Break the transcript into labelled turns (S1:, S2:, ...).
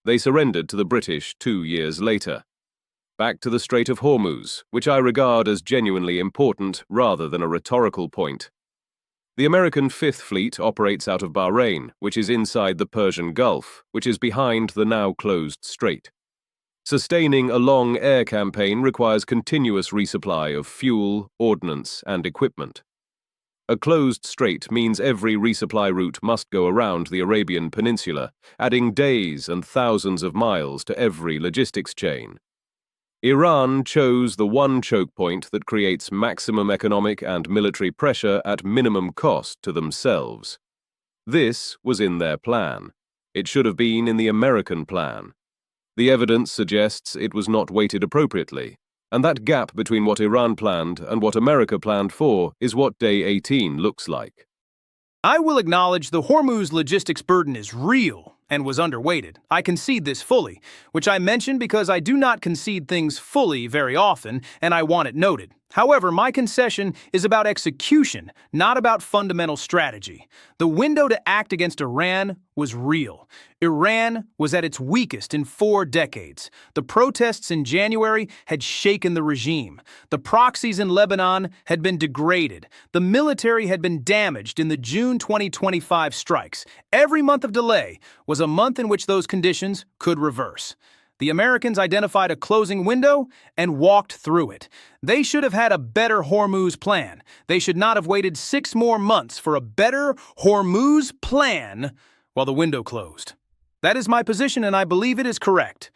S1: They surrendered to the British 2 years later. Back to the Strait of Hormuz, which I regard as genuinely important rather than a rhetorical point. The American Fifth Fleet operates out of Bahrain, which is inside the Persian Gulf, which is behind the now closed strait. Sustaining a long air campaign requires continuous resupply of fuel, ordnance, and equipment. A closed strait means every resupply route must go around the Arabian Peninsula, adding days and thousands of miles to every logistics chain. Iran chose the one choke point that creates maximum economic and military pressure at minimum cost to themselves. This was in their plan. It should have been in the American plan. The evidence suggests it was not weighted appropriately, and that gap between what Iran planned and what America planned for is what Day 18 looks like.
S2: I will acknowledge the Hormuz logistics burden is real and was underweighted. I concede this fully, which I mention because I do not concede things fully very often, and I want it noted. However, my concession is about execution, not about fundamental strategy. The window to act against Iran was real. Iran was at its weakest in 4 decades. The protests in January had shaken the regime. The proxies in Lebanon had been degraded. The military had been damaged in the June 2025 strikes. Every month of delay was a month in which those conditions could reverse. The Americans identified a closing window and walked through it. They should have had a better Hormuz plan. They should not have waited 6 more months for a better Hormuz plan while the window closed. That is my position, and I believe it is correct.